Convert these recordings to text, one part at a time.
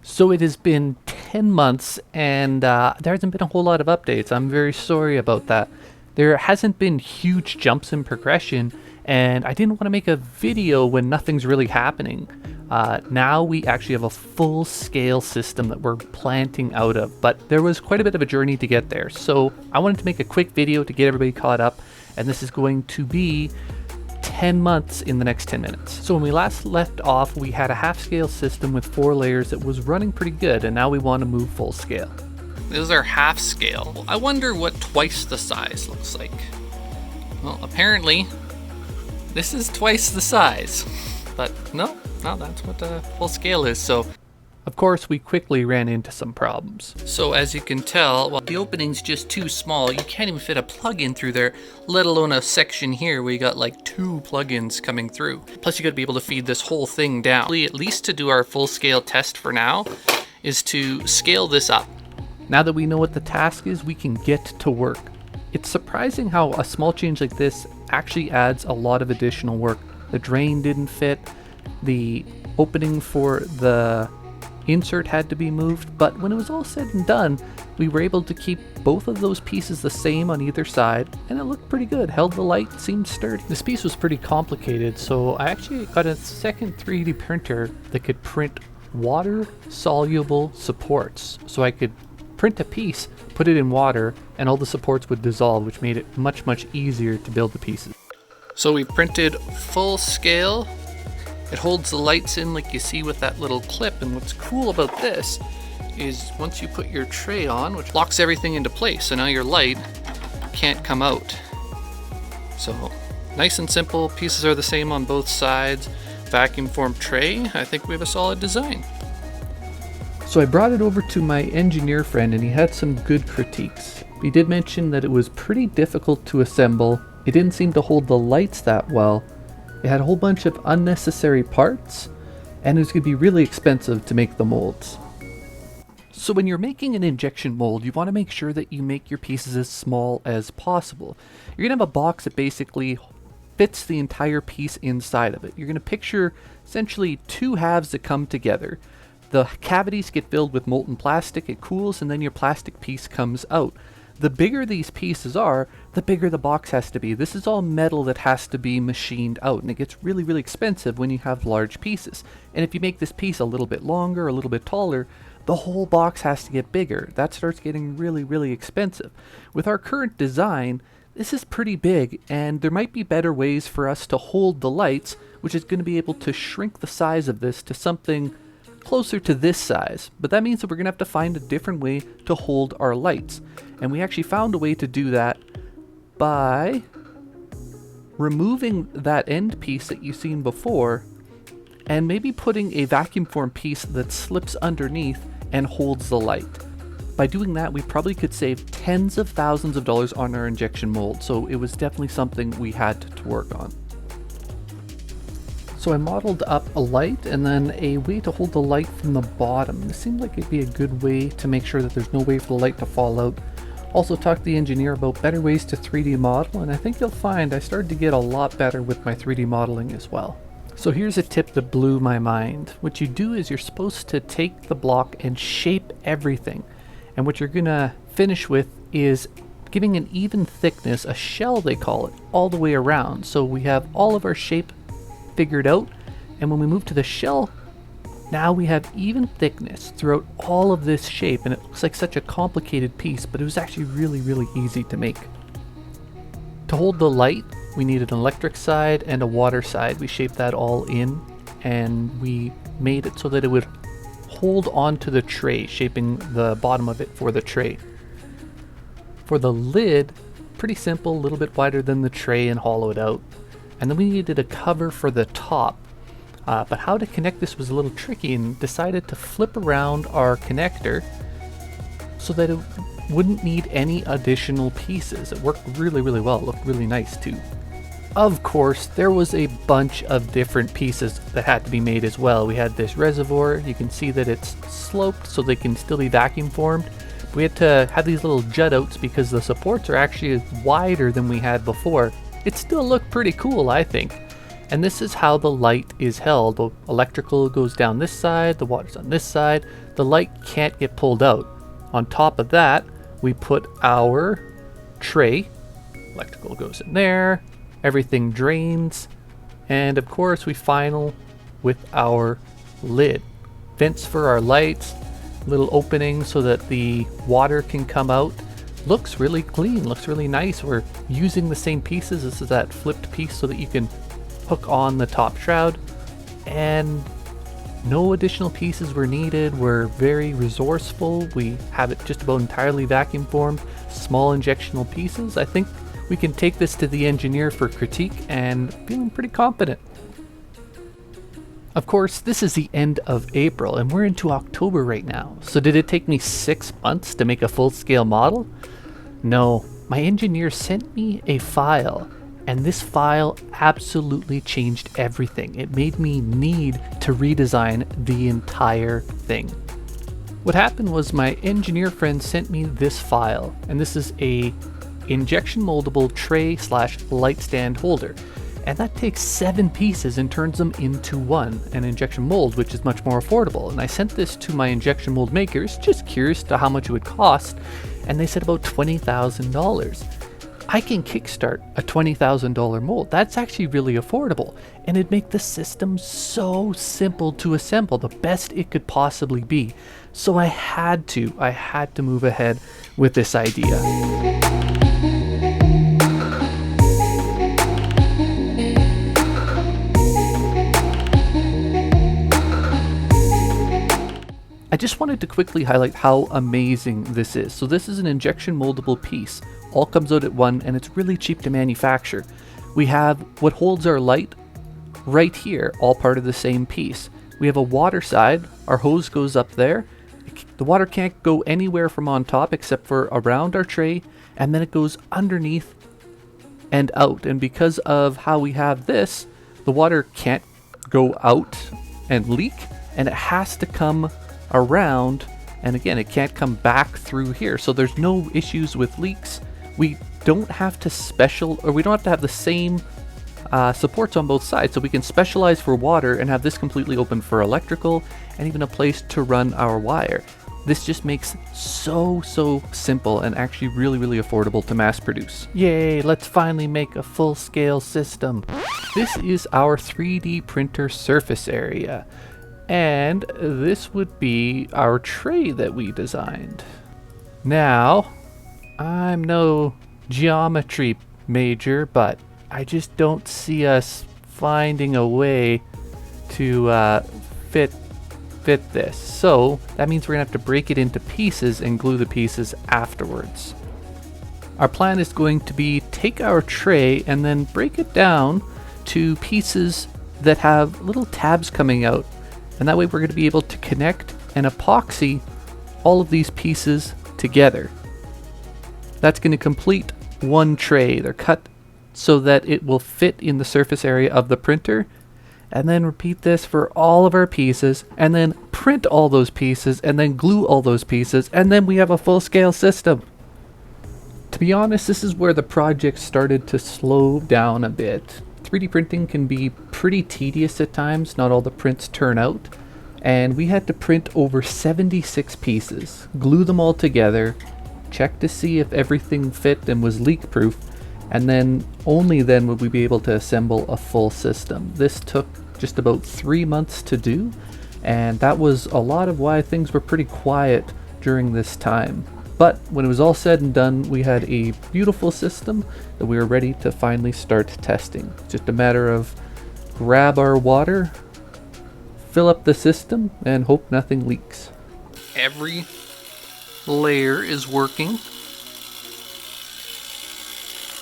So it has been 10 months and there hasn't been a whole lot of updates. I'm very sorry about that. There hasn't been huge jumps in progression, and I didn't want to make a video when nothing's really happening. Now we actually have a full scale system that we're planting out of, but there was quite a bit of a journey to get there. So I wanted to make a quick video to get everybody caught up, and this is going to be 10 months in the next 10 minutes. So when we last left off, we had a half scale system with 4 layers that was running pretty good, and now we want to move full scale. This is our half scale. I wonder what twice the size looks like. Well, apparently this is twice the size, but no, that's what full scale is. So of course, we quickly ran into some problems. So as you can tell, well, the opening's just too small. You can't even fit a plug-in through there, let alone a section here where you got like 2 plugins coming through. Plus you gotta be able to feed this whole thing down. At least to do our full scale test for now is to scale this up. Now that we know what the task is, we can get to work. It's surprising how a small change like this actually adds a lot of additional work. The drain didn't fit, the opening for the insert had to be moved, but when it was all said and done, we were able to keep both of those pieces the same on either side, and it looked pretty good. Held the light, seemed sturdy. This piece was pretty complicated, so I actually got a second 3D printer that could print water-soluble supports. So I could print a piece, put it in water, and all the supports would dissolve, which made it much easier to build the pieces. So we printed full scale. It holds the lights in like you see with that little clip, and what's cool about this is once you put your tray on, which locks everything into place, so now your light can't come out. So nice and simple, pieces are the same on both sides. Vacuum form tray, I think we have a solid design. So I brought it over to my engineer friend and he had some good critiques. He did mention that it was pretty difficult to assemble, it didn't seem to hold the lights that well, it had a whole bunch of unnecessary parts, and it was going to be really expensive to make the molds. So when you're making an injection mold, you want to make sure that you make your pieces as small as possible. You're going to have a box that basically fits the entire piece inside of it. You're going to picture essentially 2 halves that come together. The cavities get filled with molten plastic, it cools, and then your plastic piece comes out. The bigger these pieces are, the bigger the box has to be. This is all metal that has to be machined out, and it gets really expensive when you have large pieces. And if you make this piece a little bit longer, a little bit taller, the whole box has to get bigger. That starts getting really expensive. With our current design, this is pretty big, and there might be better ways for us to hold the lights, which is going to be able to shrink the size of this to something closer to this size, but that means that we're going to have to find a different way to hold our lights. And we actually found a way to do that by removing that end piece that you've seen before and maybe putting a vacuum form piece that slips underneath and holds the light. By doing that, we probably could save tens of thousands of dollars on our injection mold, so it was definitely something we had to work on. So I modeled up a light and then a way to hold the light from the bottom. This seemed like it'd be a good way to make sure that there's no way for the light to fall out. Also talked to the engineer about better ways to 3D model, and I think you'll find I started to get a lot better with my 3D modeling as well. So here's a tip that blew my mind. What you do is you're supposed to take the block and shape everything. And what you're gonna finish with is giving an even thickness, a shell they call it, all the way around. So we have all of our shape figured out, and when we move to the shell, now we have even thickness throughout all of this shape, and it looks like such a complicated piece, but it was actually really easy to make. To hold the light, we needed an electric side and a water side. We shaped that all in, and we made it so that it would hold onto the tray, shaping the bottom of it for the tray. For the lid, pretty simple, a little bit wider than the tray and hollowed out. And then we needed a cover for the top. But how to connect this was a little tricky, and decided to flip around our connector so that it wouldn't need any additional pieces. It worked really well, it looked really nice too. Of course, there was a bunch of different pieces that had to be made as well. We had this reservoir, you can see that it's sloped so they can still be vacuum formed. We had to have these little jut outs because the supports are actually wider than we had before. It still looked pretty cool, I think. And this is how the light is held. The electrical goes down this side, the water's on this side. The light can't get pulled out. On top of that, we put our tray. Electrical goes in there, everything drains, and of course we final with our lid. Vents for our lights, little opening so that the water can come out. Looks really clean, looks really nice. We're using the same pieces. This is that flipped piece so that you can hook on the top shroud, and no additional pieces were needed. We're very resourceful. We have it just about entirely vacuum formed, small injectional pieces. I think we can take this to the engineer for critique, and feeling pretty confident. Of course, this is the end of April and we're into October right now. So did it take me 6 months to make a full-scale model? No, my engineer sent me a file, and this file absolutely changed everything. It made me need to redesign the entire thing. What happened was my engineer friend sent me this file, and this is a injection moldable tray / light stand holder. And that takes 7 pieces and turns them into one, an injection mold, which is much more affordable. And I sent this to my injection mold makers, just curious to how much it would cost, and they said about $20,000. I can kickstart a $20,000 mold. That's actually really affordable, and it'd make the system so simple to assemble, the best it could possibly be. So I had to move ahead with this idea. I just wanted to quickly highlight how amazing this is. So this is an injection moldable piece. All comes out at one, and it's really cheap to manufacture. We have what holds our light right here, all part of the same piece. We have a water side. Our hose goes up there. The water can't go anywhere from on top except for around our tray, and then it goes underneath and out. And because of how we have this, the water can't go out and leak, and it has to come around, and again, it can't come back through here. So there's no issues with leaks. We don't have to we don't have to have the same supports on both sides. So we can specialize for water and have this completely open for electrical and even a place to run our wire. This just makes so simple and actually really affordable to mass produce. Yay, let's finally make a full-scale system. This is our 3D printer surface area. And this would be our tray that we designed. Now, I'm no geometry major, but I just don't see us finding a way to fit this. So that means we're gonna have to break it into pieces and glue the pieces afterwards. Our plan is going to be take our tray and then break it down to pieces that have little tabs coming out. And that way we're going to be able to connect and epoxy all of these pieces together. That's going to complete one tray. They're cut so that it will fit in the surface area of the printer. And then repeat this for all of our pieces, and then print all those pieces, and then glue all those pieces, and then we have a full-scale system. To be honest, this is where the project started to slow down a bit. 3D printing can be pretty tedious at times. Not all the prints turn out, and we had to print over 76 pieces, glue them all together, check to see if everything fit and was leak proof, and then only then would we be able to assemble a full system. This took just about 3 months to do, and that was a lot of why things were pretty quiet during this time. But when it was all said and done, we had a beautiful system that we were ready to finally start testing. Just a matter of grab our water, fill up the system, and hope nothing leaks. Every layer is working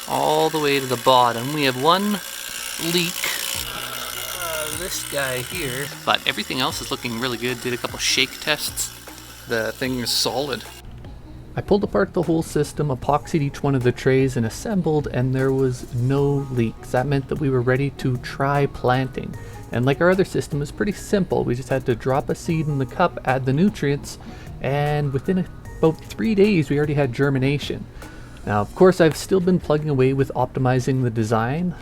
all the way to the bottom. We have one leak, this guy here, but everything else is looking really good. Did a couple shake tests. The thing is solid. I pulled apart the whole system, epoxied each one of the trays, and assembled, and there was no leaks. That meant that we were ready to try planting. And like our other system, it was pretty simple. We just had to drop a seed in the cup, add the nutrients, and within about 3 days we already had germination. Now, of course, I've still been plugging away with optimizing the design,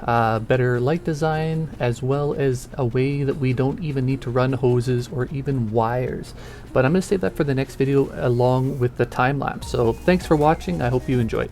better light design, as well as a way that we don't even need to run hoses or even wires. But I'm going to save that for the next video along with the time lapse. So thanks for watching. I hope you enjoyed.